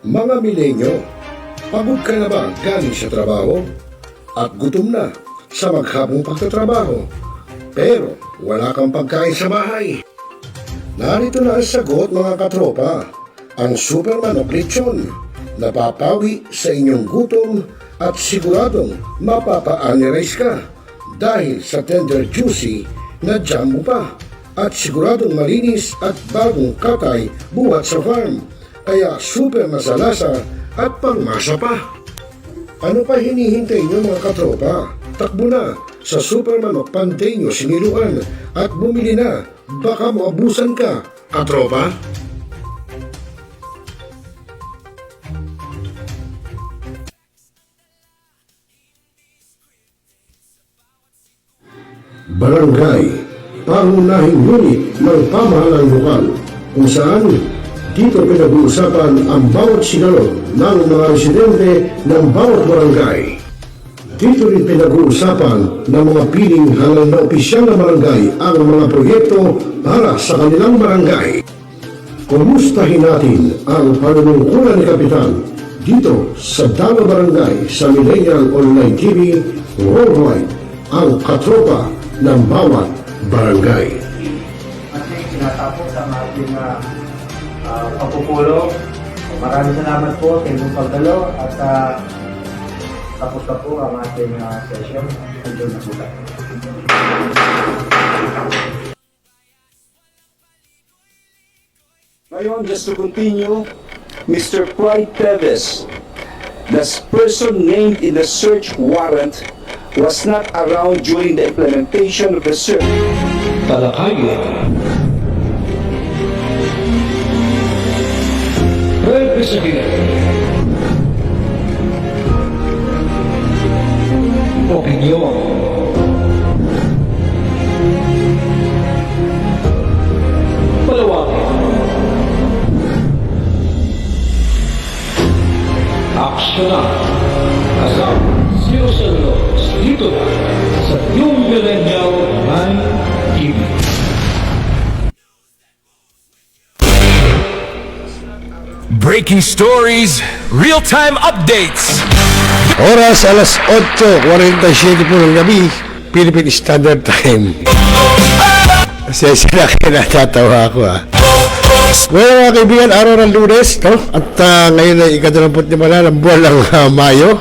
Mga milenyo, pagod ka na ba galing sa trabaho? At gutom na sa maghapong pagtatrabaho? Pero wala kang pagkain sa bahay? Narito na ang sagot mga katropa, ang Super Manok Lechon. Napapawi sa inyong gutom at siguradong mapapa-analyze ka dahil sa tender juicy na jumbo pa at siguradong malinis at bagong katay buhat sa farm. Kaya super masalasa at pangmasa pa. Ano pa hinihintay niyo mga katropa? Takbo na sa Super Manok Panteño Siniluan at bumili na. Baka maubusan ka, katropa. Barangay, pangunahing unit ng pamahalang lokal kung saan dito pinag-uusapan ang bawat sinalo ng mga residente ng bawat barangay. Dito rin pinag-uusapan ng mga piling halang na opisyal na barangay ang mga proyekto para sa kanilang barangay. Kumustahin natin ang panunungkulan ni Kapitan dito sa Dalo Barangay sa Millennial Online TV Worldwide, ang katropa ng bawat barangay. At tinatapos ang ating pagpupulong. Maraming salamat po sa inyong pagdalo at tapos na po ang ating session. Enjoy na po tayo. Ngayon, just to continue, Mr. Clyde Teves, the person named in the search warrant, was not around during the implementation of the search. Talakayin. Representative. Opinion. Palawakin. Aksyonan. Kasama. Sino dito na sa New Millennial Online TV. Breaking stories, real-time updates. Oras alas 8:47 po ng gabi, Philippine Standard Time. Kasi sila kaya natatawa ako Well mga kaibigan, araw ng Lunes, no? At ngayon ay ika-25 ng buwan ng Mayo,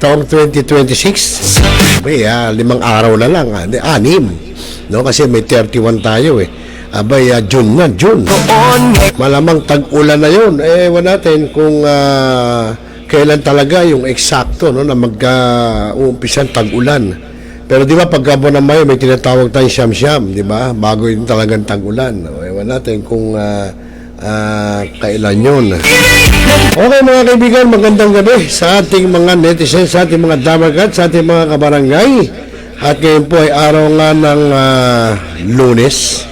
taong 2026. Abay, 5 araw na lang, 6, no? Kasi may 31 tayo Abay, June na, June. Malamang tag-ulan na yun. Wala natin kung kailan talaga yung eksakto, no, na mag-uumpisan tag-ulan. Pero di ba pagka buwan ng Mayo may tinatawag tayong siyam-siyam, di ba? Bago yung talagang tag-ulan. Wala natin kung kailan yun. Okay mga kaibigan, magandang gabi sa ating mga netizens, sa ating mga damagat, sa ating mga kabarangay. At ngayon po ay araw nga ng Lunes.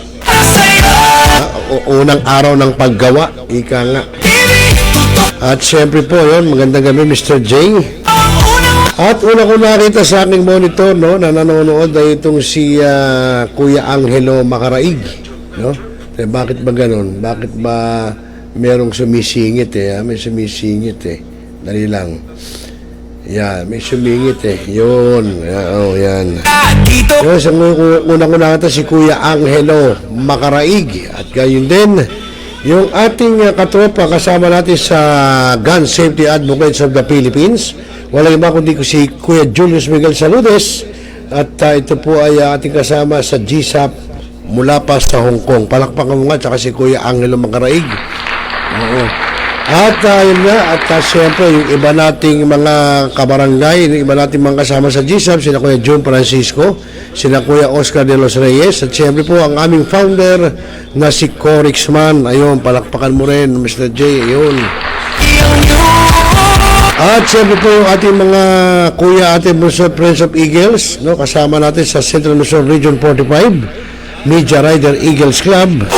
Unang araw ng paggawa, ika nga. At syempre po yun, magandang gabi Mr. J. At una ko nakita sa aking monitor, no, na nanonood ay itong si Kuya Angelo Macaraig, no? Bakit ba ganun? Bakit ba merong sumisingit may sumisingit Dali lang. Yan, may sumingit Yun. Yan. Yun, sa una ko nakita si Kuya Angelo Macaraig. At gayon din, yung ating katropa kasama natin sa Gun Safety Advocates of the Philippines. Walang iba kundi ko si Kuya Julius Miguel Saludes. At ito po ay ating kasama sa GSAP mula pa sa Hong Kong. Palakpakan mo nga, tsaka si Kuya Angelo Macaraig. Oo. At yun nga, at siyempre yung iba nating mga kabarangay, yung iba nating mga kasama sa GSAP, sila Kuya John Francisco, sila Kuya Oscar de los Reyes, at siyempre po ang aming founder na si Corixman. Ayun, palakpakan mo rin, Mr. J. Ayun. At siyempre po yung ating mga kuya, ating Friends of Eagles, no, kasama natin sa Central Luzon Region 45, Media Rider Eagles Club.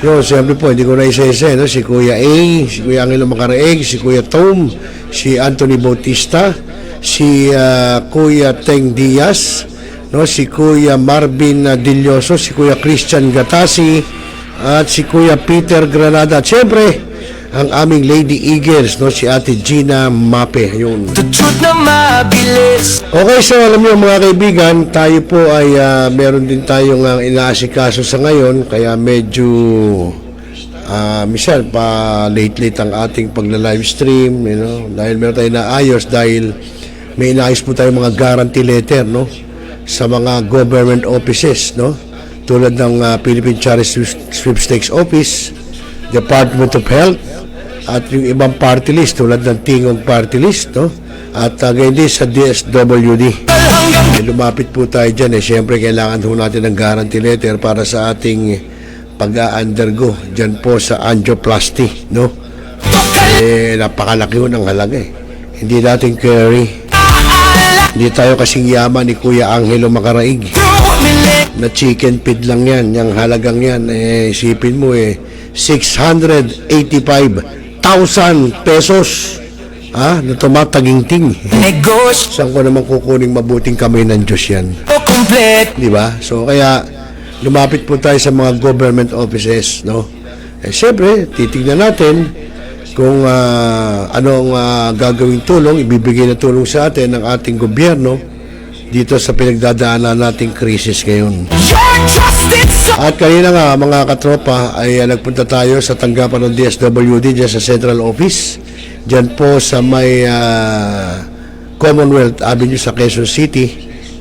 Yun, siyempre po, hindi ko na isa-isa, no? Si Kuya A, si Kuya Angelo Macaraig, si Kuya Tom, si Anthony Bautista, si Kuya Teng Diaz, no? Si Kuya Marvin Dilloso, si Kuya Christian Gatasi, at si Kuya Peter Granada. At siyempre, ang aming Lady Eagles, no, si Ate Gina Mape, yun. Okay, so alam niyo mga kaibigan, tayo po ay meron din tayong inaasikaso sa ngayon, kaya medyo minsan pa late ang ating pagla-live stream, you know, dahil meron tayong naayos, dahil may inaayos po tayong mga guarantee letter, no, sa mga government offices, no, tulad ng Philippine Charity Sweepstakes Office, Department of Health, at yung ibang party list tulad ng Tingog Party List, no? At ganyan din sa DSWD. Lumapit po tayo dyan. Siyempre, kailangan ho natin ng guarantee letter para sa ating pag-undergo dyan po sa angioplasty, no? Napakalaki ho ng halaga eh. Hindi natin carry. Hindi tayo kasing yaman ni Kuya Angelo Macaraig. Na chicken feed lang yan. Yung halagang yan, isipin mo 685,000 pesos na tumataginting. Saan ko naman kukuning mabuting kamay ng Diyos yan? Di ba? So kaya lumapit po tayo sa mga government offices, no? Siyempre, titignan natin kung anong gagawing tulong, ibibigay na tulong sa atin ng ating gobyerno dito sa pinagdadaanan nating krisis ngayon. At kanina nga mga katropa ay nagpunta tayo sa tanggapan ng DSWD dyan sa Central Office, dyan po sa may Commonwealth Avenue sa Quezon City,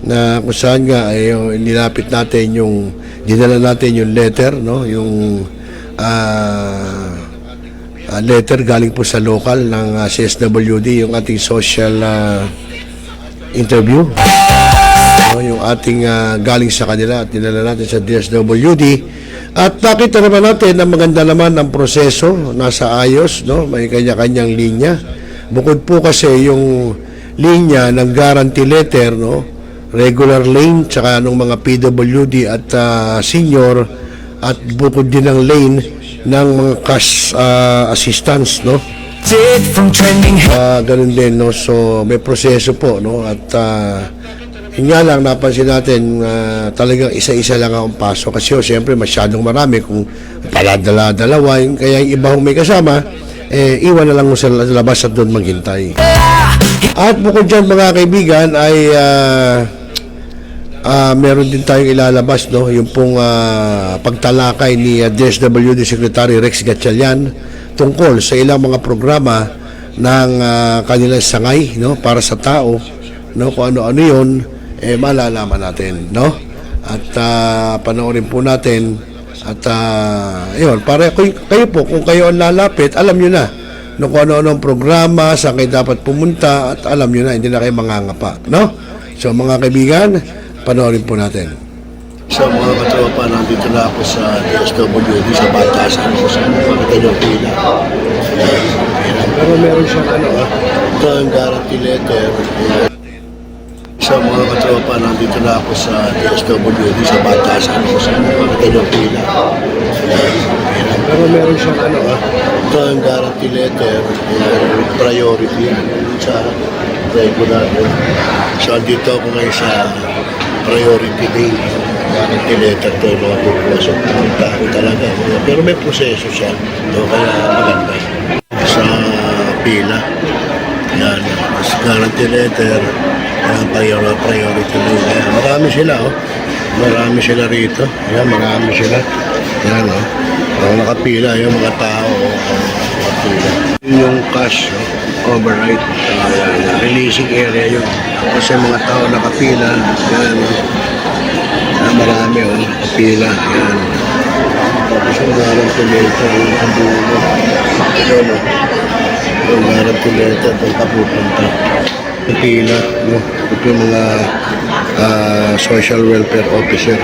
na kung saan nga ay nilapit natin dinala natin yung letter, no, yung letter galing po sa local ng CSWD, yung ating social interview, yung ating galing sa kanila at dinala natin sa DSWD. At nakita naman natin na maganda naman ang proseso, nasa ayos, no? May kanya-kanyang linya. Bukod po kasi yung linya ng guarantee letter, no, regular lane, tsaka ng mga PWD at senior, at bukod din ng lane ng mga cash assistance, no? Ganun din, no? So may proseso po, no? At yun nga lang, napansin natin talagang isa-isa lang ang paso kasi siyempre masyadong marami kung paladala-dalawa, kaya yung iba may kasama, iwan na lang sa labas at doon maghintay. At bukod dyan mga kaibigan ay meron din tayong ilalabas, no, yung pong pagtalakay ni DSWD Secretary Rex Gatchalian tungkol sa ilang mga programa ng kanilang sangay, no, para sa tao, no, kung ano-ano yun, malalaman natin, no? At panoorin po natin at yun, para kayo po, kung kayo ang lalapit, alam nyo na, no, kung ano-ano ang programa, saan kayo dapat pumunta, at alam nyo na, hindi na kayo mangangapa, no? So mga kaibigan, panoorin po natin. So mga katropa, nandito na ako sa DSWD sa Batasan, kung saan makakita nyo pila. Pero meron siyang ito ang guarantee letter. So mga katropa, nandito na ako sa DSWD sa Batasan, kung saan makakita nyo pila. Pero meron siyang ito ang guarantee letter, priority sa regular. So dito ako ngayon sa priority day. Guarantee letter to yung mga pupasok. Puntahan talaga. Pero may proseso siya. Kaya maganda. Sa pila. Yan. Mas guarantee letter. Priority day. Yan. Marami sila. Marami sila rito. Yan. Marami sila. Yan. Ang nakapila. Yung mga tao. Nakapila. Yung cash. Override. Releasing area yun. Kasi mga tao nakapila. Yan. Marami kapila, yan. Tapos yung guarantee letter, yung kabulo. Yan, yung guarantee letter, kung kapupunta. Kapila, no? Ito yung mga social welfare officer.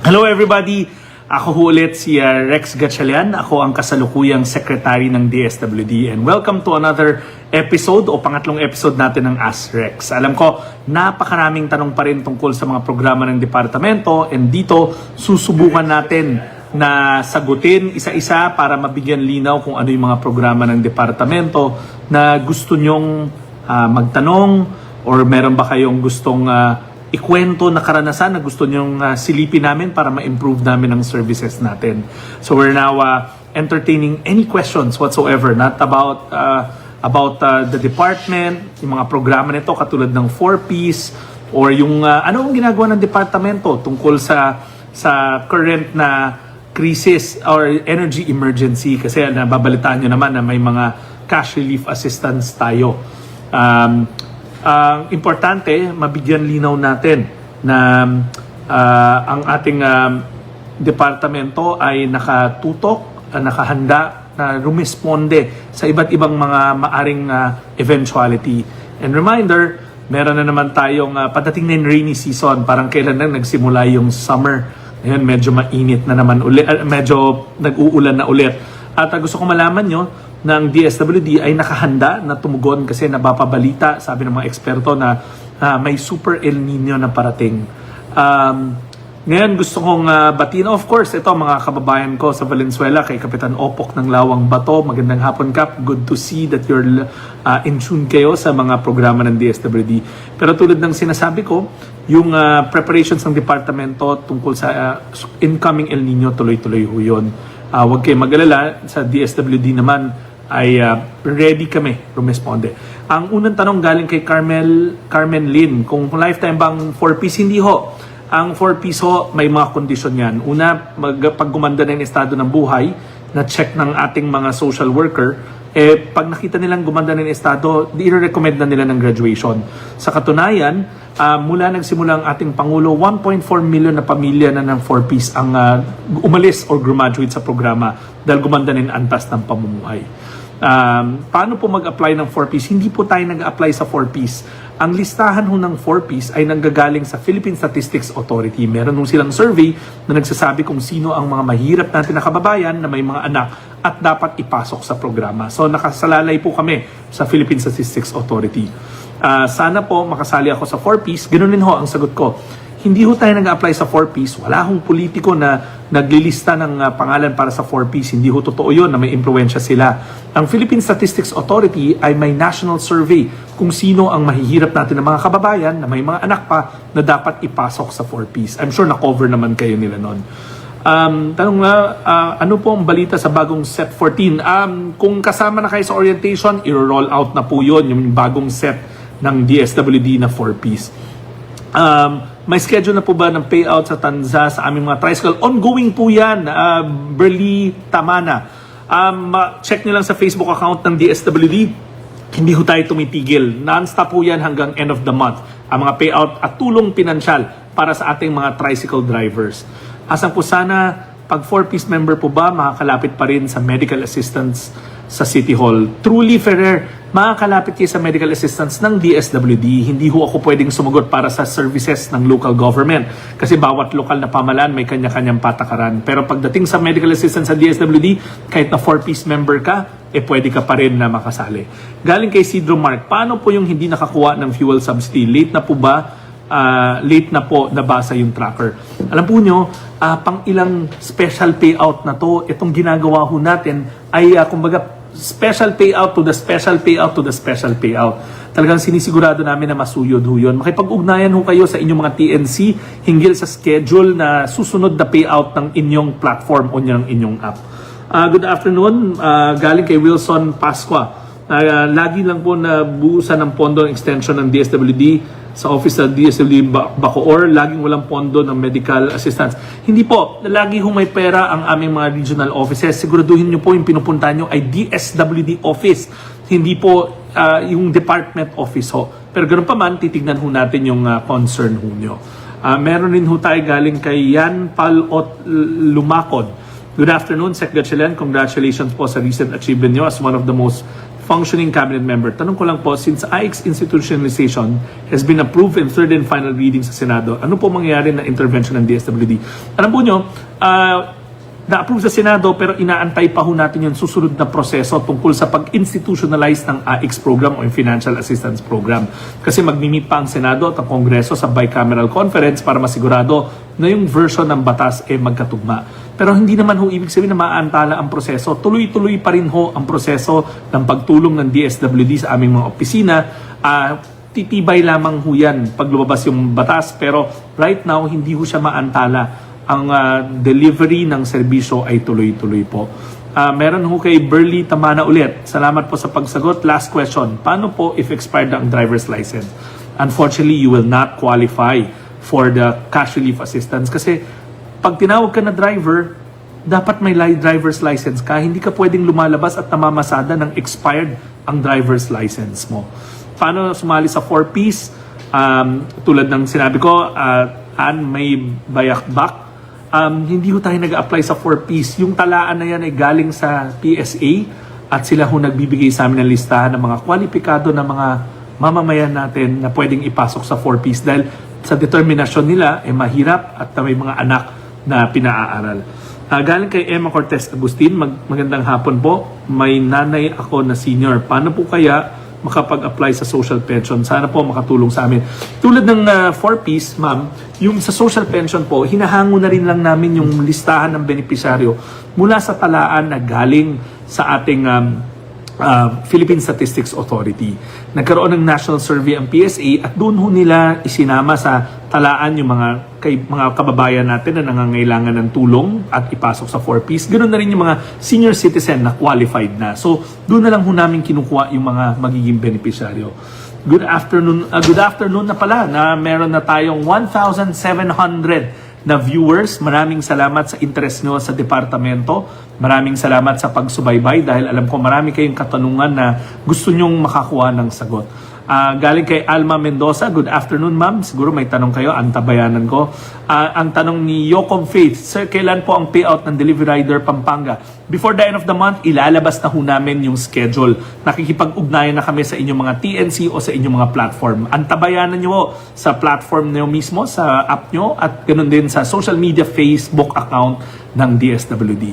Hello everybody! Ako ho ulit si Rex Gatchalian. Ako ang kasalukuyang secretary ng DSWD and welcome to another episode o pangatlong episode natin ng Ask Rex. Alam ko, napakaraming tanong pa rin tungkol sa mga programa ng departamento and dito susubukan natin na sagutin isa-isa para mabigyan linaw kung ano yung mga programa ng departamento na gusto nyong magtanong or meron ba kayong gustong ikwento na karanasan na gusto nyong silipin namin para ma-improve namin ang services natin. So we're now entertaining any questions whatsoever, not about the department, yung mga programa nito katulad ng 4Ps, or yung ano ang ginagawa ng departamento tungkol sa current na crisis or energy emergency, kasi nababalitaan nyo naman na may mga cash relief assistance tayo. Importante, mabigyan linaw natin na ang ating departamento ay nakatutok, nakahanda na rumisponde sa iba't ibang mga maaring eventuality. And reminder, meron na naman tayong padating na yung rainy season, parang kailan na nagsimula yung summer. Ngayon medyo mainit na naman ulit, medyo nag-uulan na ulit. At gusto ko malaman nyo na ang DSWD ay nakahanda na tumugon kasi nababalita, sabi ng mga eksperto, na may super El Nino na parating. Ngayon gusto kong batiin, of course, ito mga kababayan ko sa Valenzuela, kay Kapitan Opok ng Lawang Bato. Magandang hapon, Kap. Good to see that you're in tune kayo sa mga programa ng DSWD. Pero tulad ng sinasabi ko, yung preparations ng departamento tungkol sa incoming El Nino, tuloy-tuloy ho yun. Huwag kayo mag-alala, sa DSWD naman ay ready kami rumisponde. Ang unang tanong galing kay Carmen Lin, kung lifetime bang 4Ps, hindi ho. Ang 4Ps ho, may mga kondisyon yan. Una, pag gumanda na yung estado ng buhay, na check ng ating mga social worker, pag nakita nilang gumanda na yung estado, i-recommend na nila ng graduation. Sa katunayan, mula nagsimula ang ating Pangulo, 1.4 million na pamilya na ng 4Ps ang umalis or graduate sa programa dahil gumanda na yung antas ng pamumuhay. Paano po mag-apply ng 4Ps? Hindi po tayo nag-apply sa 4Ps. Ang listahan ho ng 4Ps ay nanggagaling sa Philippine Statistics Authority. Meron nung silang survey na nagsasabi kung sino ang mga mahirap natin na kababayan na may mga anak at dapat ipasok sa programa. So nakasalalay po kami sa Philippine Statistics Authority. Sana po makasali ako sa 4Ps. Ganun din ho ang sagot ko. Hindi ho tayo nag-apply sa 4Ps. Wala hong politiko na naglilista ng pangalan para sa 4Ps. Hindi ho totoo yun na may impluwensya sila. Ang Philippine Statistics Authority ay may national survey kung sino ang mahihirap natin ng mga kababayan na may mga anak pa na dapat ipasok sa 4Ps. I'm sure na-cover naman kayo nila nun. Tanong nga, ano po ang balita sa bagong set 14? Kung kasama na kayo sa orientation, i-roll out na po yun, yung bagong set ng DSWD na 4Ps. May schedule na po ba ng payout sa Tanza sa aming mga tricycle? Ongoing po yan, Berly Tamana. Check nyo lang sa Facebook account ng DSWD. Hindi ho tayo tumitigil. Non-stop po yan hanggang end of the month. Ang mga payout at tulong pinansyal para sa ating mga tricycle drivers. Asan po sana, pag 4Ps member po ba, makakalapit pa rin sa medical assistance sa City Hall. Truly, Ferrer, makakalapit kayo sa medical assistance ng DSWD. Hindi ho ako pwedeng sumagot para sa services ng local government kasi bawat lokal na pamalaan may kanya-kanyang patakaran. Pero pagdating sa medical assistance sa DSWD, kahit na 4Ps member ka, pwede ka pa rin na makasali. Galing kay Sidro Mark, paano po yung hindi nakakuha ng fuel subsidy? Late na po ba? Late na po nabasa yung tracker. Alam po nyo, pang ilang special payout na to, itong ginagawa ho natin ay kumbaga special payout to the special payout to the special payout. Talagang sinisigurado namin na masuyod ho yun. Makipag-ugnayan ho kayo sa inyong mga TNC hinggil sa schedule na susunod na payout ng inyong platform o ng inyong app. Good afternoon, galing kay Wilson Pasqua. Lagi lang po nabuusan ng pondo ng extension ng DSWD sa office ng DSWD Bacoor, laging walang pondo ng medical assistance. Hindi po, lagi may pera ang aming mga regional offices. Siguraduhin nyo po yung pinupuntahan nyo ay DSWD office, hindi po yung department office ho. Pero ganoon pa man, titignan ho natin yung concern ho nyo. Meron rin ho tayo galing kay Yan Palot Lumakod. Good afternoon, Sec. Gatchalian. Congratulations po sa recent achievement nyo as one of the most functioning cabinet member. Tanong ko lang po, since IX institutionalization has been approved in third and final reading sa Senado, ano po mangyayari na intervention ng DSWD? Alam po nyo, na-approve sa Senado pero inaantay pa ho natin yung susunod na proseso tungkol sa pag-institutionalize ng AIX program o yung Financial Assistance Program. Kasi magmi-meet pa ang Senado at ang Kongreso sa bicameral conference para masigurado na yung version ng batas magkatugma. Pero hindi naman ho ibig sabihin na maaantala ang proseso. Tuloy-tuloy pa rin ho ang proseso ng pagtulong ng DSWD sa aming mga opisina. Titibay lamang ho yan pag lumabas yung batas. Pero right now, hindi ho siya maantala. Ang delivery ng serbisyo ay tuloy-tuloy po. Meron ho kay Burley Tamana ulit. Salamat po sa pagsagot. Last question. Paano po if expired ang driver's license? Unfortunately, you will not qualify for the cash relief assistance kasi pag tinawag ka na driver, dapat may driver's license ka. Hindi ka pwedeng lumalabas at namamasada ng expired ang driver's license mo. Paano sumali sa 4Ps? Tulad ng sinabi ko, may bayakbak. Hindi ho tayo nag-apply sa 4Ps. Yung talaan na yan ay galing sa PSA at sila ho nagbibigay sa amin ng listahan ng mga kwalipikado na mga mamamayan natin na pwedeng ipasok sa 4Ps dahil sa determinasyon nila ay mahirap at may mga anak na pinaaral. Galing kay Emma Cortez Agustin, magandang hapon po. May nanay ako na senior. Paano po kaya makapag-apply sa social pension? Sana po makatulong sa amin. Tulad ng 4Ps, ma'am, yung sa social pension po, hinahango na rin lang namin yung listahan ng benepisyaryo mula sa talaan na galing sa ating Philippine Statistics Authority. Nagkaroon ng national survey ang PSA at doon ho nila isinama sa talaan yung mga kababayan natin na nangangailangan ng tulong at ipasok sa 4Ps. Ganoon na rin yung mga senior citizen na qualified na. So, doon na lang ho namin kinukuha yung mga magiging benepisyaryo. Good afternoon na pala na meron na tayong 1,700 na viewers. Maraming salamat sa interest nyo sa departamento. Maraming salamat sa pagsubaybay dahil alam ko marami kayong katanungan na gusto nyong makakuha ng sagot. Galing kay Alma Mendoza, good afternoon ma'am. Siguro may tanong kayo, antabayanan ko. Ang tanong ni Yocob Faith, sir, kailan po ang payout ng Delivery Rider Pampanga? Before the end of the month, ilalabas na ho namin yung schedule. Nakikipag-ugnayan na kami sa inyong mga TNC o sa inyong mga platform. Antabayanan nyo ho sa platform nyo mismo, sa app nyo, at ganoon din sa social media Facebook account ng DSWD.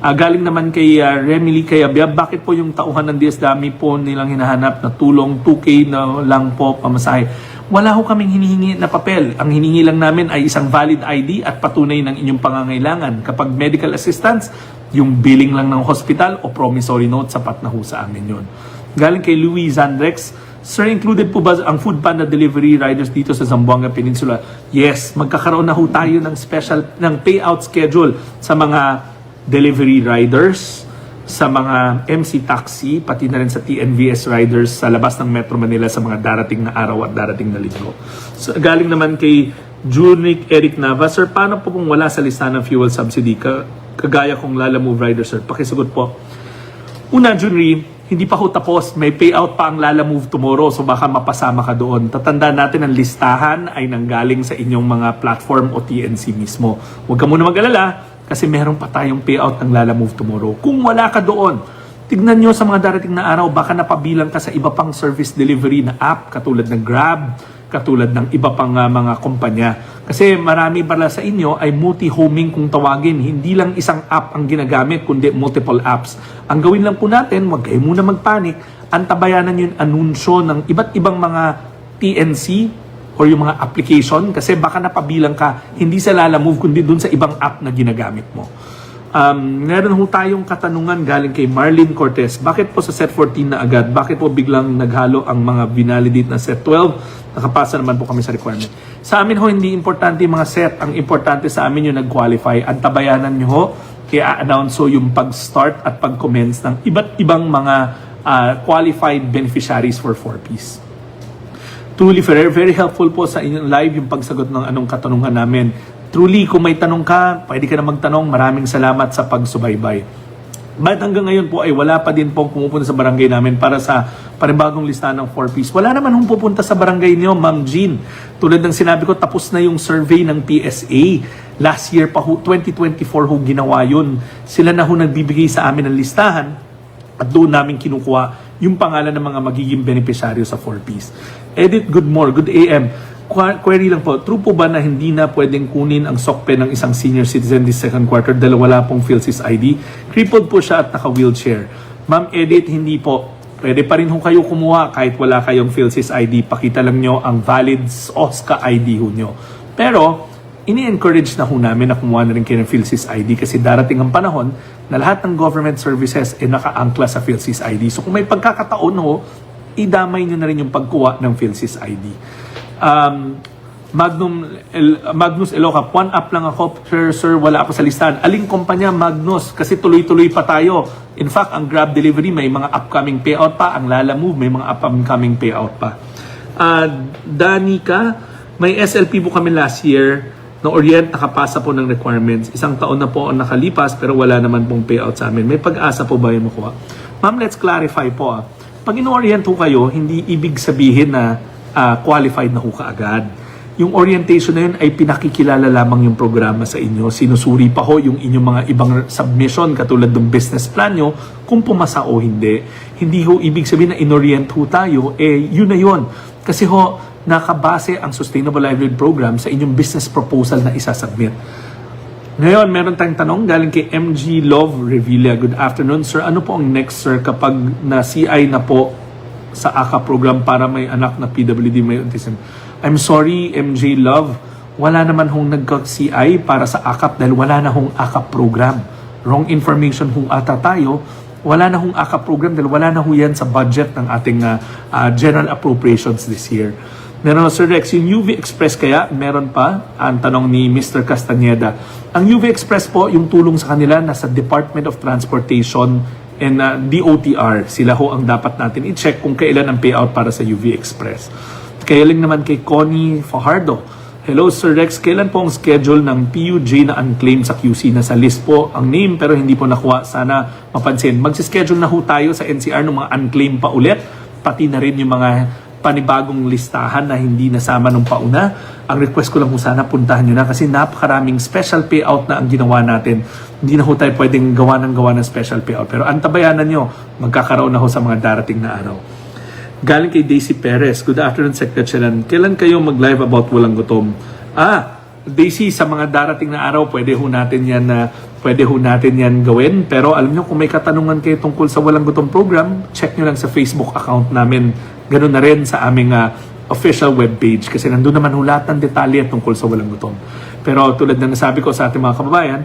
Galing naman kay Remily Kayabia, bakit po yung tauhan ng DSWD po nilang hinahanap na tulong 2K na lang po pamasahe? Wala ho kaming hinihingi na papel. Ang hinihingi lang namin ay isang valid ID at patunay ng inyong pangangailangan. Kapag medical assistance, yung billing lang ng hospital o promissory note, sapat na ho sa amin yun. Galing kay Louis Zandrex, sir, included po ba ang Food Panda delivery riders dito sa Zamboanga Peninsula? Yes, magkakaroon na ho tayo ng payout schedule sa mga delivery riders, sa mga MC taxi, pati na rin sa TNVS riders sa labas ng Metro Manila sa mga darating na araw at darating na linggo. So, galing naman kay Junic Eric Nava, sir, paano po kung wala sa listahan ng fuel subsidy? Kagaya kong Lala Move rider, sir. Pakisagot po. Una, Junri, hindi pa ho tapos. May payout pa ang Lala Move tomorrow, so baka mapasama ka doon. Tatandaan natin ang listahan ay nanggaling sa inyong mga platform o TNC mismo. Huwag ka muna mag-alala kasi meron pa tayong payout ng Lala Move tomorrow. Kung wala ka doon, tignan nyo sa mga darating na araw, baka napabilang ka sa iba pang service delivery na app, katulad ng Grab, katulad ng iba pang mga kumpanya. Kasi marami pala sa inyo ay multi-homing kung tawagin. Hindi lang isang app ang ginagamit, kundi multiple apps. Ang gawin lang po natin, huwag kayo muna magpanik, antabayanan yung anunsyo ng iba't ibang mga TNC or yung mga application kasi baka napabilang ka hindi sa Lala Move kundi dun sa ibang app na ginagamit mo. Meron ho tayong katanungan galing kay Marlene Cortez. Bakit po sa set 14 na agad? Bakit po biglang naghalo ang mga binalidate na set 12? Nakapasa naman po kami sa requirement. Sa amin ho, hindi importante yung mga set. Ang importante sa amin yung nag-qualify. Antabayanan nyo ho, kaya announce ho yung pag-start at pag-commence ng iba't ibang mga qualified beneficiaries for 4Ps. Truly, very helpful po sa inyong live yung pagsagot ng anong katanungan namin. Truly, kung may tanong ka, pwede ka na magtanong. Maraming salamat sa pagsubaybay. But hanggang ngayon po ay wala pa din pong pumupunta sa barangay namin para sa panibagong listahan ng 4Ps. Wala naman hong pupunta sa barangay niyo, Ma'am Jean. Tulad ng sinabi ko, tapos na yung survey ng PSA. Last year pa ho, 2024 ho ginawa yun. Sila na ho nagbibigay sa amin ng listahan at doon namin kinukuha yung pangalan ng mga magiging benepisyaryo sa 4Ps. Edit, good AM. Query lang po, true po ba na hindi na pwedeng kunin ang SOCPE ng isang senior citizen this second quarter dahil wala pong PhilSys ID? Crippled po siya at naka-wheelchair. Ma'am Edit, hindi po. Pwede pa rin ho kayo kumuha kahit wala kayong PhilSys ID. Pakita lang nyo ang valid OSCA ID ho nyo. Pero, ini-encourage na ho namin na kumuha na rin kayo ng PhilSys ID kasi darating ang panahon na lahat ng government services ay naka-angkla sa PhilSys ID. So kung may pagkakataon ho, idamay nyo na rin yung pagkuha ng PhilSys ID. Magnus Eloca, 1 up lang ako, sir, wala ako sa listahan. Aling kumpanya, Magnus? Kasi tuloy-tuloy pa tayo. In fact, ang Grab Delivery may mga upcoming payout pa, ang Lala Move may mga upcoming payout pa. Danica, may SLP po kami last year, na Orient nakapasa po ng requirements. 1 taon na po ang nakalipas pero wala naman pong payout sa amin. May pag-asa po ba yung makuha? Ma'am, let's clarify po. Pag in-orient ho kayo, hindi ibig sabihin na qualified na ho kaagad. Yung orientation na yun ay pinakikilala lamang yung programa sa inyo. Sinusuri pa ho yung inyong mga ibang submission katulad ng business plan nyo kung pumasa o hindi. Hindi ho ibig sabihin na in-orient ho tayo, yun na yun. Kasi ho, nakabase ang Sustainable Livelihood Program sa inyong business proposal na isasubmit. Ngayon, meron tayong tanong galing kay MG Love Revilla. Good afternoon, sir. Ano po ang next, sir, kapag na-CI na po sa ACA program para may anak na PWD may autism? I'm sorry, MJ Love, wala naman hong nagka-CI para sa ACAP dahil wala na hong ACAP program. Wrong information hong ata tayo. Wala na hong ACAP program dahil wala na ho yan sa budget ng ating general appropriations this year. Meron, Sir Rex, yung UV Express kaya, meron pa? Ang tanong ni Mr. Castaneda. Ang UV Express po, yung tulong sa kanila, nasa Department of Transportation and DOTR. Sila ho ang dapat natin i-check kung kailan ang payout para sa UV Express. Kaya lang naman kay Connie Fajardo. Hello Sir Rex, kailan po ang schedule ng PUJ na unclaimed sa QC? Nasa list po ang name pero hindi po nakuha. Sana mapansin. Magsischedule na ho tayo sa NCR ng mga unclaimed pa ulit. Pati na rin yung mga panibagong listahan na hindi nasama nung pauna. Ang request ko lang po sana puntahan nyo na kasi napakaraming special payout na ang ginawa natin. Hindi na ho tayo pwedeng gawa ng special payout. Pero antabayanan nyo, magkakaroon na ho sa mga darating na araw. Galing kay Daisy Perez. Good afternoon, Secretary. Kailan kayo mag-live about walang gutom? Daisy, sa mga darating na araw, pwede ho natin yan gawin. Pero alam nyo, kung may katanungan kayo tungkol sa walang gutom program, check nyo lang sa Facebook account namin. Ganun na rin sa aming official webpage kasi nandun naman ho lahat ng detalye tungkol sa walang gutom. Pero tulad na nasabi ko sa ating mga kababayan,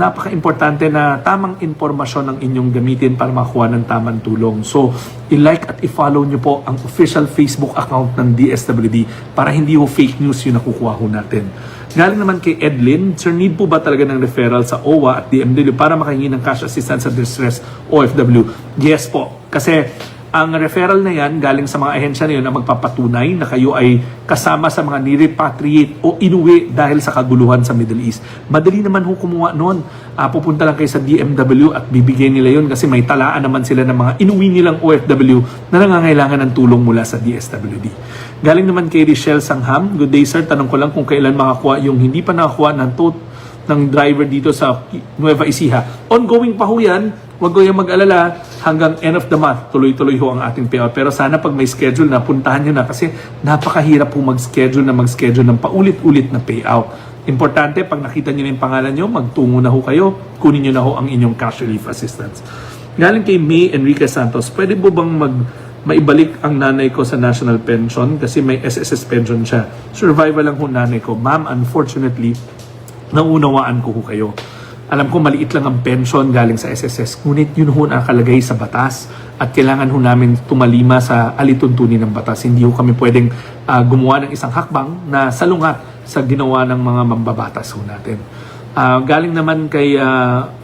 napaka-importante na tamang informasyon ang inyong gamitin para makuha ng tamang tulong. So, i-like at i-follow nyo po ang official Facebook account ng DSWD para hindi ho fake news yung nakukuha ho natin. Galing naman kay Edlin, sir, need po ba talaga ng referral sa OWA at DMW para makahingi ng cash assistance sa distress OFW? Yes po, kasi ang referral na yan galing sa mga ahensya na yun na magpapatunay na kayo ay kasama sa mga ni-repatriate o inuwi dahil sa kaguluhan sa Middle East. Madali naman ho kumuha noon. Pupunta lang kayo sa DMW at bibigyan nila yun kasi may talaan naman sila ng mga inuwi nilang OFW na nangangailangan ng tulong mula sa DSWD. Galing naman kay Richelle Sangham. Good day sir, tanong ko lang kung kailan makakuha yung hindi pa nakakuha ng driver dito sa Nueva Ecija. Ongoing pa ho yan. Huwag ko yung mag-alala hanggang end of the month. Tuloy-tuloy ho ang ating payout. Pero sana pag may schedule na, puntahan nyo na kasi napakahirap po mag-schedule ng paulit-ulit na payout. Importante, pag nakita nyo na yung pangalan nyo, magtungo na ho kayo, kunin nyo na ho ang inyong cash relief assistance. Galing kay May Enrique Santos, pwede po bang maibalik ang nanay ko sa national pension kasi may SSS pension siya. Survival lang ho nanay ko. Ma'am, unfortunately, naunawaan ko ho kayo. Alam ko maliit lang ang pension galing sa SSS, ngunit yun ho nakalagay sa batas at kailangan ho namin tumalima sa alituntunin ng batas. Hindi ho kami pwedeng gumawa ng isang hakbang na salungat sa ginawa ng mga mambabatas ho natin. Galing naman kay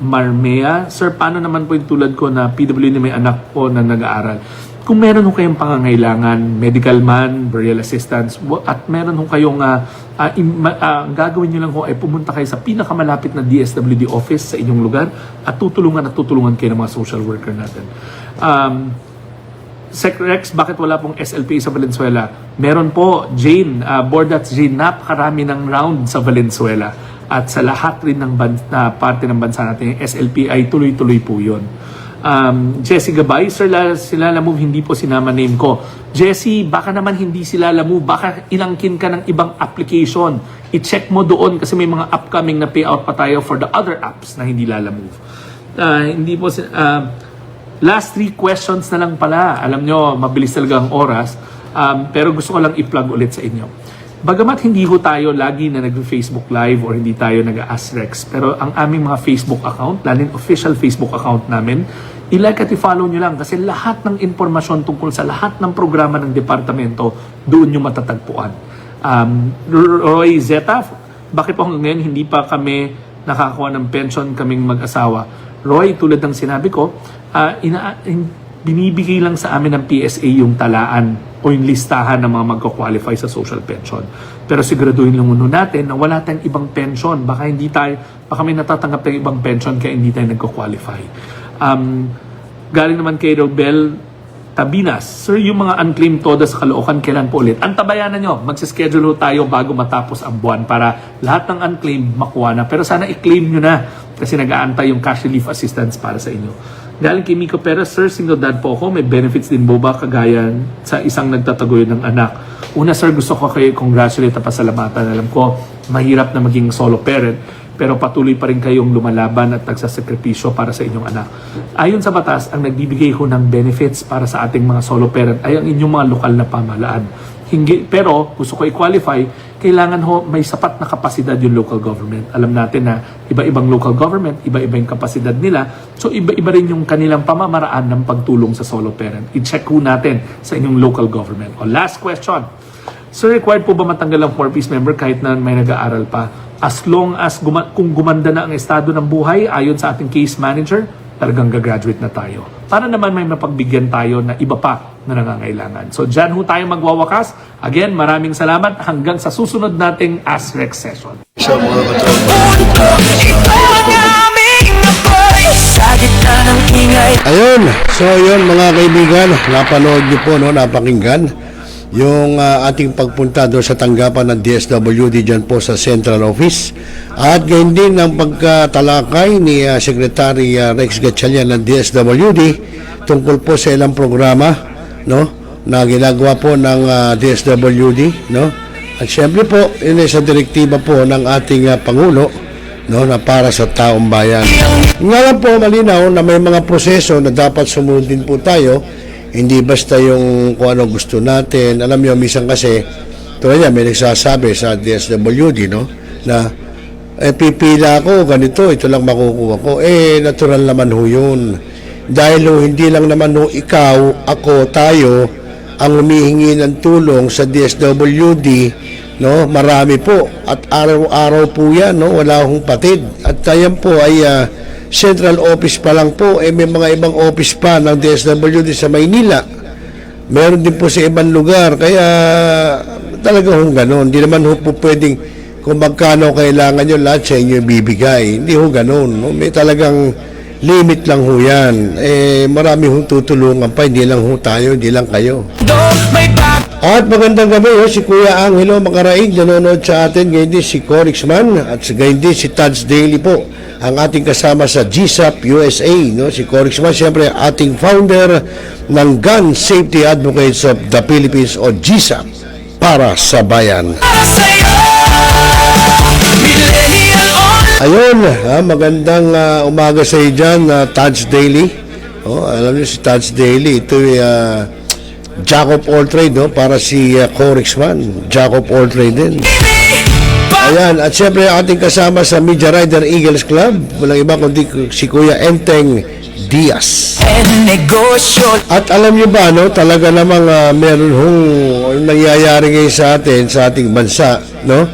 Marmea, sir, paano naman po yung tulad ko na PWD may anak po na nag-aaral? Kung meron ho kayong pangangailangan, medical man, burial assistance, at meron ho kayong gagawin nyo lang ho ay pumunta kayo sa pinakamalapit na DSWD office sa inyong lugar at tutulungan kayo ng mga social worker natin. Sec Rex, bakit wala pong SLP sa Valenzuela? Meron po, Jane, Bordats Jane, napakarami ng round sa Valenzuela. At sa lahat rin ng parte ng bansa natin, yung SLP ay tuloy-tuloy po yun. Jessie Gabay, sir, sila Move, hindi po sinama name ko. Jessie, baka naman hindi sila Move, baka inangkin ka ng ibang application. I-check mo doon kasi may mga upcoming na payout pa tayo for the other apps na hindi Move. Hindi po, last 3 questions na lang pala. Alam nyo, mabilis talaga ang oras. Pero gusto ko lang i-plug ulit sa inyo. Bagamat hindi ho tayo lagi na nag-Facebook Live or hindi tayo nag-Ask Rex, pero ang aming mga Facebook account, lalo yung official Facebook account namin, i-like at i-follow nyo lang kasi lahat ng impormasyon tungkol sa lahat ng programa ng departamento, doon nyo matatagpuan. Roy Zeta, bakit po hanggang ngayon hindi pa kami nakakakuha ng pension kaming mag-asawa? Roy, tulad ng sinabi ko, binibigay lang sa amin ng PSA yung talaan o yung listahan ng mga magko-qualify sa social pension. Pero siguraduhin lang muna natin na wala tayong ibang pension. Baka may natatanggap tayong ibang pension kaya hindi tayo nagko-qualify. Galing naman kay Robel Tabinas, Sir, yung mga unclaimed toda sa Caloocan, kailan po ulit? Antabayanan nyo, magsischedule tayo bago matapos ang buwan para lahat ng unclaimed makuha na. Pero sana i-claim nyo na kasi nag-aantay yung cash relief assistance para sa inyo. Galing kay Miko Perez, Sir, single dad po ako, may benefits din po ba kagaya sa isang nagtataguyod ng anak? Una, Sir, gusto ko kayo congratulate at pasalamatan. Alam ko, mahirap na maging solo parent, pero patuloy pa rin kayong lumalaban at nagsasakripisyo para sa inyong anak. Ayon sa batas, ang nagbibigay ho ng benefits para sa ating mga solo parent ay ang inyong mga lokal na pamahalaan. Pero gusto ko i-qualify, kailangan ho may sapat na kapasidad yung local government. Alam natin na iba-ibang local government, iba-iba yung kapasidad nila. So iba-iba rin yung kanilang pamamaraan ng pagtulong sa solo parent. I-check ho natin sa inyong local government. O last question. Sir, required po ba matanggal ang 4-piece member kahit na may nag-aaral pa? As long as kung gumanda na ang estado ng buhay, ayon sa ating case manager, talagang gagraduate na tayo. Para naman may mapagbigyan tayo na iba pa na nangangailangan. So dyan ho tayo magwawakas. Again, maraming salamat hanggang sa susunod nating ASREX session. Ayun, so yun mga kaibigan, napanood niyo po, no, napakinggan yung ating pagpunta doon sa tanggapan ng DSWD dyan po sa Central Office. At gayon din ang pagkatalakay ni Secretary Rex Gatchalian ng DSWD tungkol po sa ilang programa, no, na ginagawa po ng DSWD, no. At syempre po, yun ay sa direktiba po ng ating Pangulo, no, na para sa taong bayan. Nga lang po malinaw na may mga proseso na dapat sumunod din po tayo. Hindi basta yung kung ano gusto natin. Alam niyo, minsan kasi, tulad niya, may nagsasabi sa DSWD, no, na pipila ako, ganito, ito lang makukuha ko. Natural naman ho yun. Dahil ho, hindi lang naman ho, ikaw, ako, tayo, ang humihingi ng tulong sa DSWD, no, marami po. At araw-araw po yan, no, wala hong patid. At yan po ay Central Office pa lang po, may mga ibang office pa ng DSWD sa Maynila. Meron din po sa ibang lugar, kaya talaga hong ganon. Hindi naman ho po pwedeng kung magkano kailangan nyo, lahat sa inyo bibigay. Hindi ho ganon. No? May talagang limit lang ho yan. Marami hong tutulungan pa, hindi lang ho tayo, hindi lang kayo. At magandang gabi, si Kuya Angelo Makaraig, nanonood sa atin. Ngayon din si Corixman at ngayon din si Tads Daily po, ang ating kasama sa GSAP USA, no? Si Corixman, siyempre ating founder ng Gun Safety Advocates of the Philippines o GSAP para sa bayan. Ayun, magandang umaga sa iyo dyan, Tads Daily. Alam niyo si Tads Daily, ito Jack of all trade, no? Para si Corixman, Jack of all trade din. Ayan, at syempre ating kasama sa Media Rider Eagles Club, walang iba kundi si Kuya Enteng Diaz. At alam niyo ba, no, talaga namang meron hong nangyayari ngayon sa atin, sa ating bansa, no?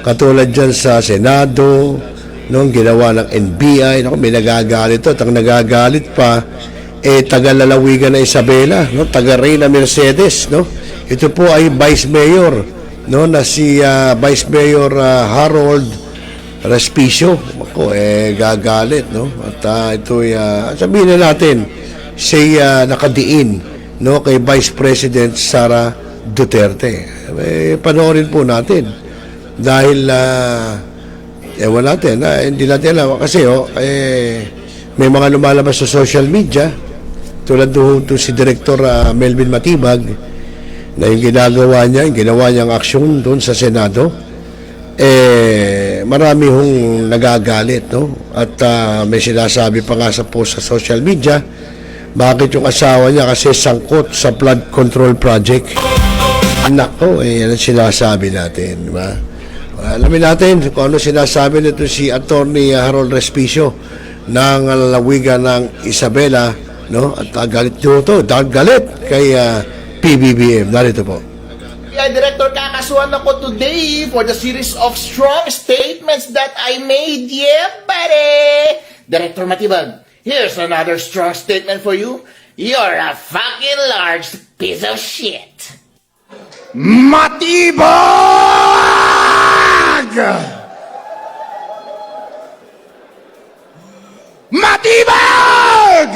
Katulad dyan sa Senado, no, ginawa ng NBI, no, may nagagalit to, at ang nagagalit pa, taga-lalawigan na Isabela, no, taga-Reyna Mercedes, no? Ito po ay Vice Mayor, no, na si Vice Mayor Harold Respicio. Ako, gagalit, no? At ito ay, sabihin na natin, siya nakadiin, no, kay Vice President Sara Duterte. Panoorin po natin. Dahil, ewan natin, hindi natin alam. Kasi, may mga lumalabas sa social media, tulad doon si Director Melvin Matibag, na yung ginawa niyang aksyon doon sa Senado, marami hong nagagalit, no? At may sinasabi pa nga sa post sa social media, bakit yung asawa niya kasi sangkot sa flood control project. Nako, yan ang sinasabi natin, di ba? Alamin natin kung ano sinasabi nito si Attorney Harold Respicio ng lalawigan ng Isabela, no? At galit nyo ito, galit kay PBBM. Narito po. Director Senator, kakasuhan ako today for the series of strong statements that I made. Yeah, buddy! Director Matibag, here's another strong statement for you. You're a fucking large piece of shit. Matibag! Matibag!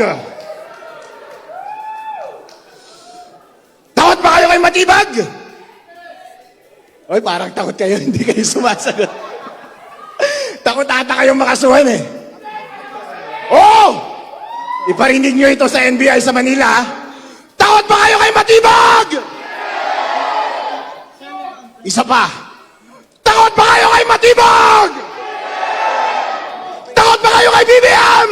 Takot ba kayo kay Matibag? Oy, parang takot kayo, hindi kayo sumasagot. Takot ata kayong makasuhan eh. Oh! Iparinig nyo ito sa NBI sa Manila. Takot ba kayo kay Matibag? Isa pa. Takot ba kayo kay Matibag? Takot ba kayo kay BBM?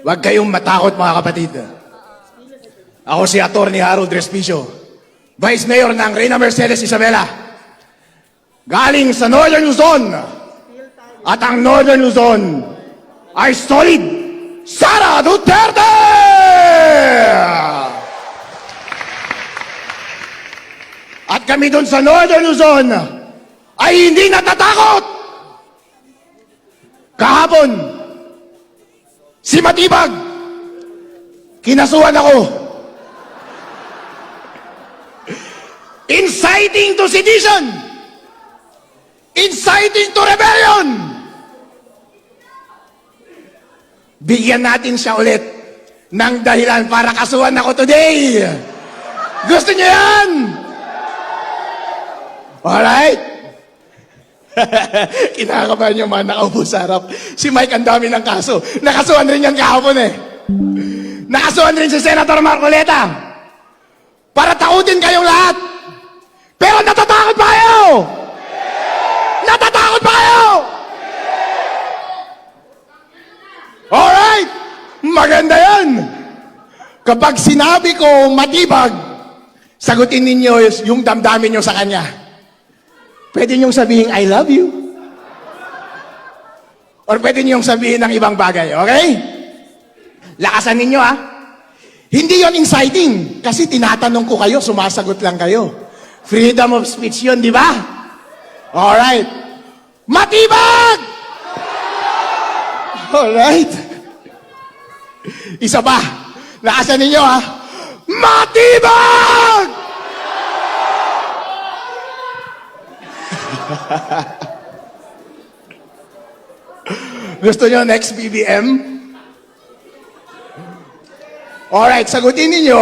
Huwag kayong matakot mga kapatid. Ako si Atty. Harold Respicio, Vice Mayor ng Reyna Mercedes Isabela. Galing sa Northern Luzon. At ang Northern Luzon ay solid Sara Duterte! At kami doon sa Northern Luzon ay hindi natatakot! Kahapon, si Matibag, kinasuhan ako. Inciting to sedition! Inciting to rebellion! Bigyan natin siya ulit ng dahilan para kasuhan ako today. Gusto niyo yan? Alright? Kinakabahan yung mga nakaupo sa harap. Si Mike ang dami ng kaso. Nakasuhan rin yan kahapon eh. Nakasuhan rin si Senator Marcoleta. Para takutin kayong lahat. Pero natatakot pa kayo! Natatakot pa kayo! Alright! Maganda yan! Kapag sinabi ko Matibag, sagutin ninyo yung damdamin nyo sa kanya. Pwede nyong sabihin, I love you. Or pwede nyong sabihin ng ibang bagay, okay? Lakasan ninyo ha. Hindi yon inciting. Kasi tinatanong ko kayo, sumasagot lang kayo. Freedom of speech yun, di ba? Alright. Matibag! Alright. Isa pa. Lakasan ninyo ha. Matibag! Gusto nyo next BBM? Alright, sagutin ninyo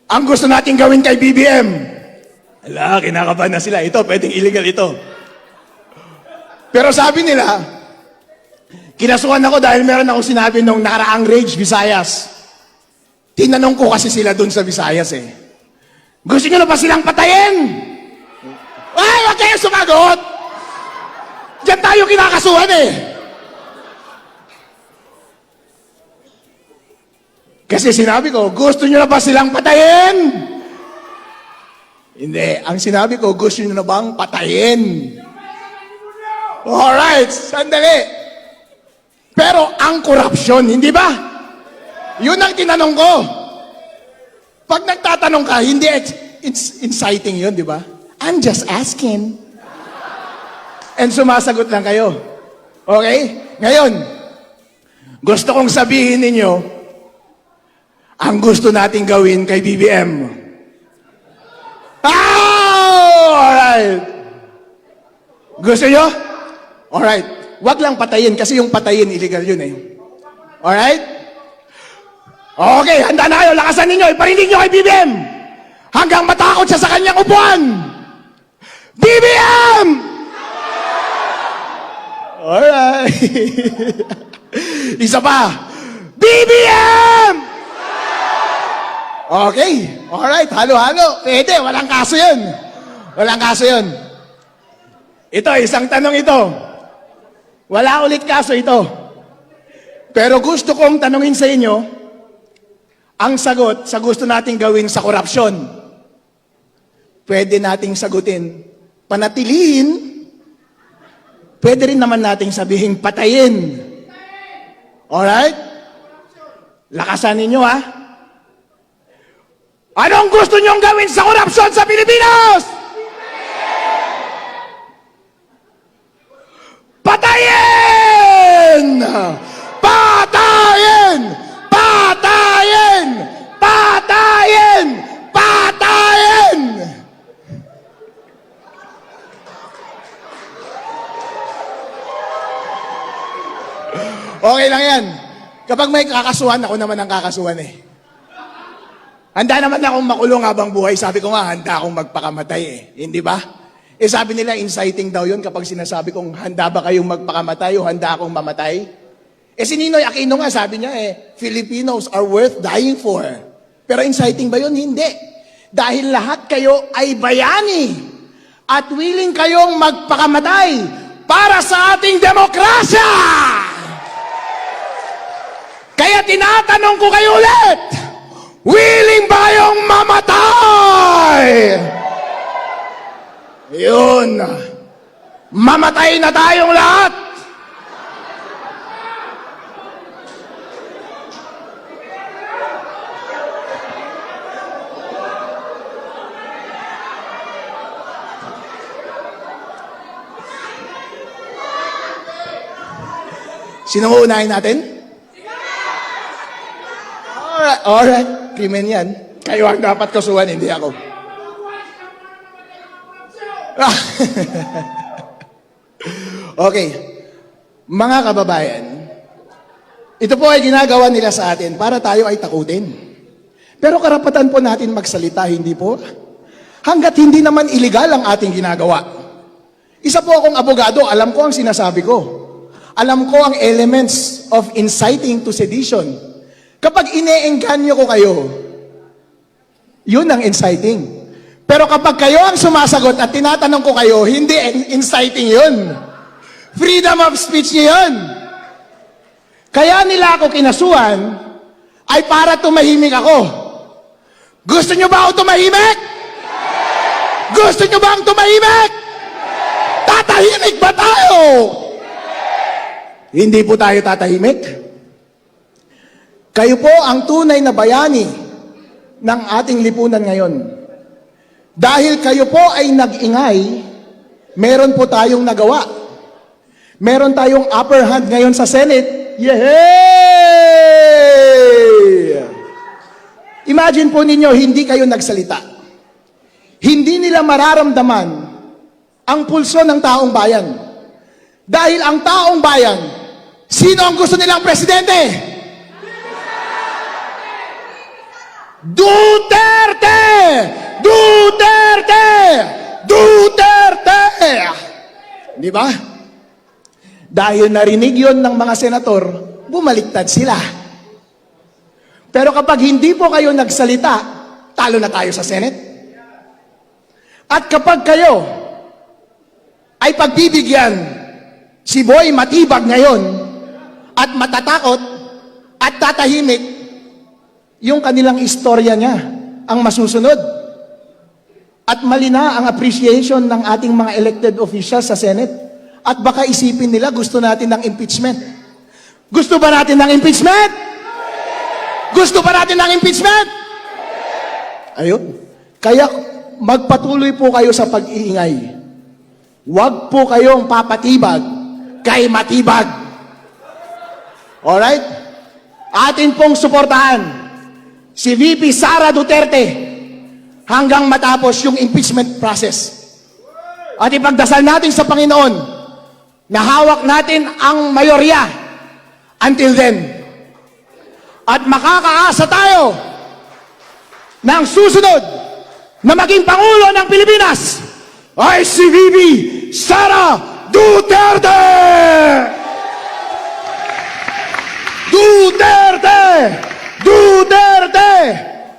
ang gusto natin gawin kay BBM. Ala, kinakabahan na sila. Ito, pwedeng illegal ito. Pero sabi nila, kinasuhan ako dahil meron akong sinabi nung nakaraang Rage Visayas. Tinanong ko kasi sila dun sa Visayas eh. Gusto nyo na ba silang patayin? Ay, wag kayong sumagot! Diyan tayo kinakasuhan eh. Kasi sinabi ko, gusto nyo na ba silang patayin? Hindi. Ang sinabi ko, gusto nyo na bang patayin? Alright, sandali. Pero ang korupsyon, hindi ba? Yun ang tinanong ko. Pag nagtatanong ka, hindi inciting yun, di ba? I'm just asking. And sumasagot lang kayo. Okay? Ngayon, gusto kong sabihin ninyo, ang gusto nating gawin kay BBM. Alright. Gusto nyo? Alright. Wag lang patayin kasi yung patayin illegal yun eh. Alright? Okay, handa na kayo. Lakasan ninyo. Iparinig nyo kay BBM. Hanggang matakot siya sa kanyang upuan. BBM! Alright. Isa pa. BBM! Okay. Alright. Halo-halo. Pwede. Walang kaso yun. Walang kaso yun. Ito, isang tanong ito. Wala ulit kaso ito. Pero gusto kong tanungin sa inyo, ang sagot sa gusto nating gawin sa korupsyon, pwede nating sagutin, panatilihin, pwede rin naman nating sabihin, patayin. Alright? Lakasan ninyo, ha? Anong gusto nyong gawin sa korupsyon sa Pilipinas? Patayin! Patayin! Patayin! Patayin! Patayin! Okay lang yan. Kapag may kakasuhan, ako naman ang kakasuhan eh. Handa naman akong makulong habang buhay. Sabi ko nga, handa akong magpakamatay eh. Hindi ba? Eh sabi nila, inciting daw yun kapag sinasabi kong handa ba kayong magpakamatay o handa akong mamatay? Eh si Ninoy Aquino nga, sabi niya Filipinos are worth dying for. Pero inciting ba yun? Hindi. Dahil lahat kayo ay bayani at willing kayong magpakamatay para sa ating demokrasya! Kaya tinatanong ko kayo ulit, willing ba kayong mamatay? Yun. Mamatay na tayong lahat. Sino uunahin natin? Alright. Krimen yan. Kayo ang dapat kasuhan, hindi ako. Okay. Mga kababayan, ito po ay ginagawa nila sa atin para tayo ay takutin. Pero karapatan po natin magsalita, hindi po? Hanggat hindi naman illegal ang ating ginagawa. Isa po akong abogado, alam ko ang sinasabi ko. Alam ko ang elements of inciting to sedition. Kapag ine-engganyo ko kayo, yun ang inciting. Pero kapag kayo ang sumasagot at tinatanong ko kayo, hindi inciting yun. Freedom of speech niyo yun. Kaya nila ako kinasuhan ay para tumahimik ako. Gusto nyo ba ako tumahimik? Gusto nyo ba ang tumahimik? Tatahimik ba tayo? Hindi po tayo tatahimik. Kayo po ang tunay na bayani ng ating lipunan ngayon. Dahil kayo po ay nag-ingay, meron po tayong nagawa. Meron tayong upper hand ngayon sa Senate. Yay! Imagine po ninyo, hindi kayo nagsalita. Hindi nila mararamdaman ang pulso ng taong bayan. Dahil ang taong bayan, sino ang gusto nilang presidente? Duterte! Duterte! Duterte! Di ba? Dahil narinig yon ng mga senator, bumaliktad sila. Pero kapag hindi po kayo nagsalita, talo na tayo sa Senate. At kapag kayo ay pagbibigyan, si Boy matibag ngayon at matatakot at tatahimik, yung kanilang istorya niya ang masusunod. At mali na ang appreciation ng ating mga elected officials sa Senate. At baka isipin nila gusto natin ng impeachment. Gusto ba natin ng impeachment? Gusto ba natin ng impeachment? Ayun. Kaya magpatuloy po kayo sa pag-iingay. Huwag po kayong papatibag kay matibag. Alright? Atin pong suportahan si VP Sara Duterte hanggang matapos yung impeachment process. At ipagdasal natin sa Panginoon na hawak natin ang mayorya until then. At makakaasa tayo ng susunod na maging Pangulo ng Pilipinas ay si VP Sara Duterte! Duterte! Duterte!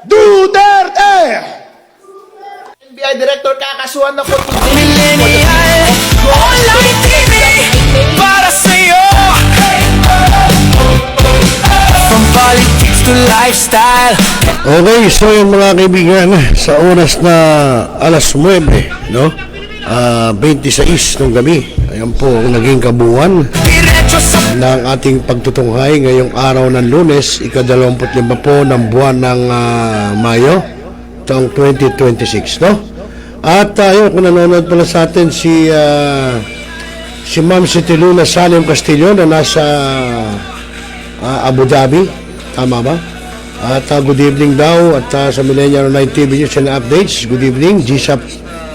Duterte! NBI Director, kakasuhan ako today. Millennial Online TV para sa'yo. From politics to lifestyle. Okay, so yung mga kaibigan, sa oras na alas 9, no? 26 ng gabi, Ayan po ang naging kabuuan Diretso sa ng ating pagtutunghay ngayong araw ng Lunes, ika-25 po ng buwan ng Mayo, taong 2026, no? At yun, kung nanonood pala sa atin si Ma'am Siti Luna Salim Castillo na nasa Abu Dhabi, tama ba? At good evening daw at sa Millennial Online TV News and Updates, good evening, GSAP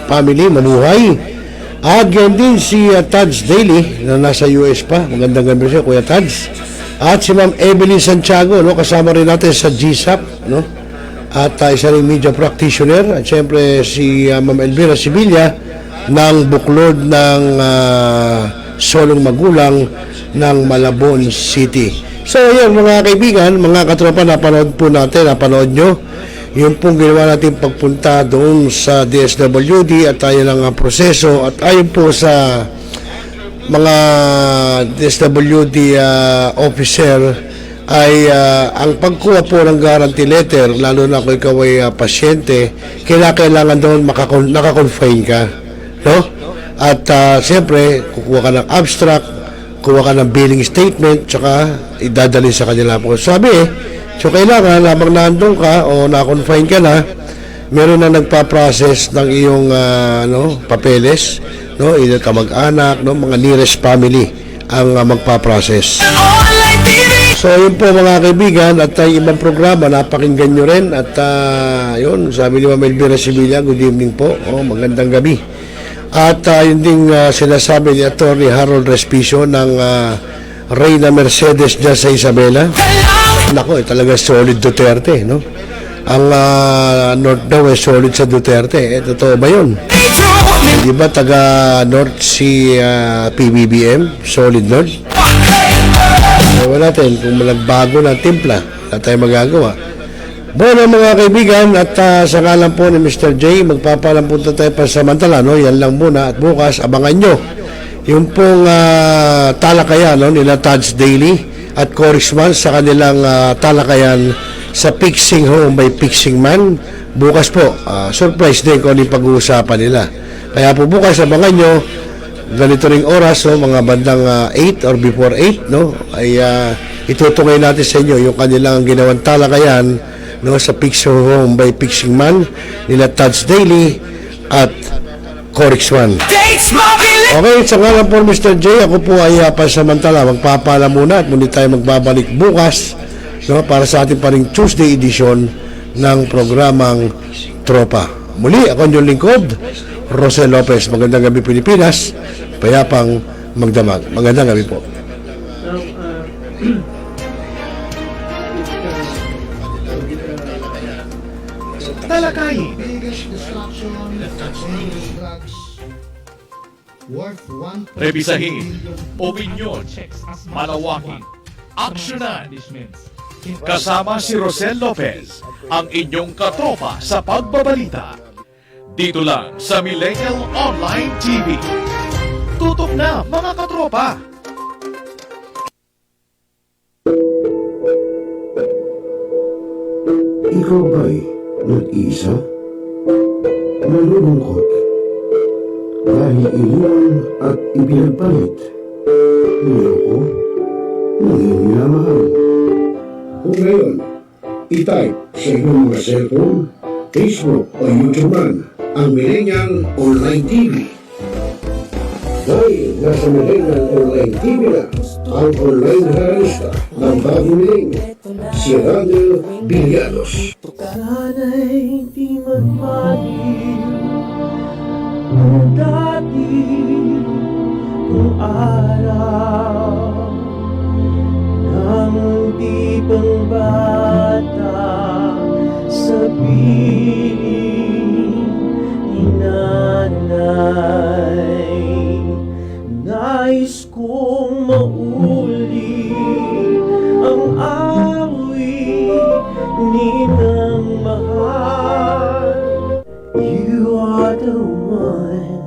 family, mabuhay. At yan din si Tads Daily na nasa US pa. Magandang gabi siya, Kuya Tads. At si Ma'am Evelyn Santiago, no, kasama rin natin sa GSAP, no? At isa ring media practitioner. At syempre si Ma'am Elvira Sibilla ng Buklod ng Solong Magulang ng Malabon City. So yan mga kaibigan, mga katropa, napanood po natin, napanood nyo yung pong ginawa natin pagpunta doon sa DSWD at tayo ng proseso at ayon po sa mga DSWD officer ay ang pagkuha po ng guarantee letter, lalo na kung ikaw ay pasyente, kailangan doon nakakonfine ka, no? At siyempre kukuha ka ng abstract, kuha ka ng billing statement, tsaka idadali sa kanila po. Sabi so kailangan lamang nandun ka o na-confine ka na, meron na nagpa-process ng iyong papeles, no? Either kamag-anak, no? Mga nearest family ang magpa-process. online TV. So yun po mga kaibigan, at ibang programa napakinggan nyo rin. At yun, sabi ni Ma'am Elvira Sibilla, good evening po, magandang gabi. At yun din sinasabi ni Attorney Harold Respicio ng Reyna Mercedes dyan sa Isabela. Nako, talaga solid Duterte, no? Ang North daw ay solid sa Duterte. Totoo ba yun? Di ba taga North si PBBM, solid North? Wala natin, kung malagbago na timpla, wala tayong magagawa. Bueno mga kaibigan, at sa ngalan po ni Mr. J, magpapalam po tayo pansamantala, no? Yan lang muna, at bukas abangan nyo yung pong talakayan, no? Nila Tads Daily at Corisman sa kanilang talakayan sa Fixing Home by Fixing Man. Bukas po, surprise din kung ano yung pag-uusapan nila. Kaya po bukas abangan nyo, ganito ring oras, no, mga bandang 8 or before 8, no, ay itutungay natin sa inyo yung kanilang ginawang talakayan, no, sa Fixing Home by Fixing Man nila Tads Daily at Corisman. Dates mobile. Okay, sa ngalan po Mr. J, ako po ay pansamantala magpapala muna at muli tayo magbabalik bukas, no, para sa ating pa ring Tuesday edition ng programang Tropa. Muli, ako yung lingkod, Rosel Lopez. Magandang gabi Pilipinas, payapang magdamag. Magandang gabi po. Talakayin. Rebisahin, opinyon, malawaking, aksyonan. Kasama si Rosel Lopez, ang inyong katropa sa pagbabalita. Dito lang sa Millennial Online TV. Tutok na mga katropa! Ikaw ba'y nag-iisa? Nalulungkot? Dahil iniwan at ipinagpalit? Niloko? Nanging minamahal? Kung ngayon, i-type sa inyong mga cellphone, Facebook o YouTube man ang Millennial Online TV. Dahil nasa Millennial Online TV na ang online realista ng bagong milenyo, si Randall Villanos. Sana'y di magpalit ang dati kong araw nang di pang bata sa piling ni nanay. Nais kong mauli ang awit ninang mahal. You are the one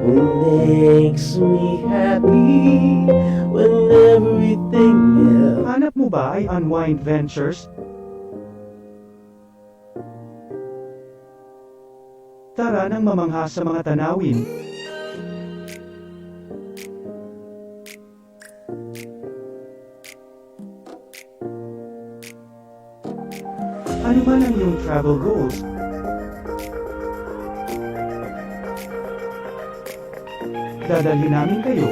who makes me happy when everything else. Hanap mo ba ay Unwind Ventures? Tara nang mamangha sa mga tanawin. Ano man ang iyong travel goals, dadalhin namin kayo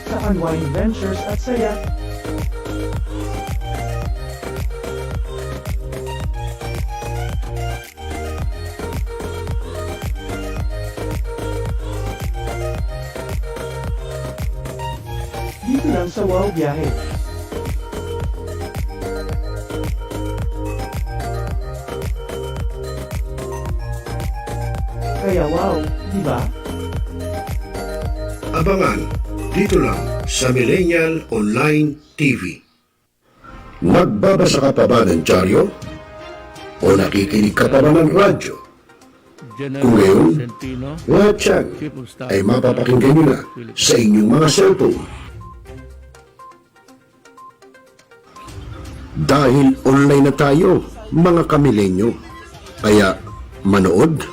sa Unwind Ventures at Saya. Dito lang sa Wow Biyahe. Kaya wow, di ba? Abangan dito lang sa Millennial Online TV. Nagbabasa ka pa ba ng dyaryo? O nakikinig ka pa ba ng radyo? Kung ngayon, lahat yan ay mapapakinggan nyo na sa inyong mga cellphone. Dahil online na tayo, mga kamilenyo. Kaya manood,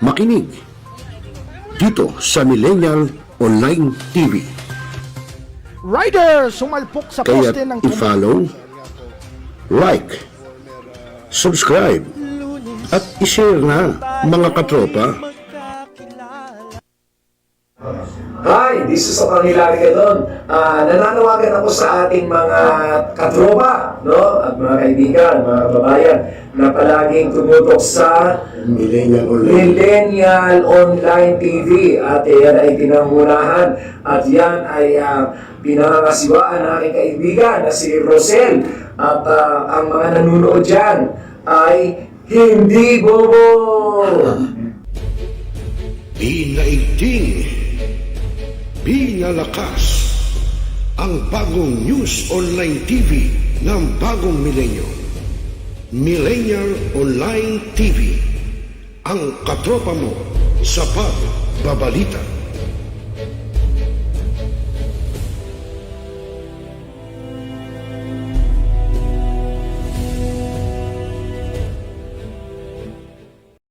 makinig dito sa Millennial Online TV. Rider, sumalpok sa Kaya poste ng i-follow, like, subscribe, at i-share na, mga katropa. Hi, this is Pangilari ka doon. Nananawagan ako sa ating mga katropa, no? At mga kaibigan, mga kababayan, na palaging tumutok sa Millennial Millennial Online TV. At yan ay pinangunahan at yan ay pinangangasiwaan ng aking kaibigan na si Rosel. At ang mga nanonood dyan ay hindi bobo! Binaigting, binalakas ang bagong news online TV ng bagong milenyo. Millennial Online TV, ang katropa mo sa pagbabalita.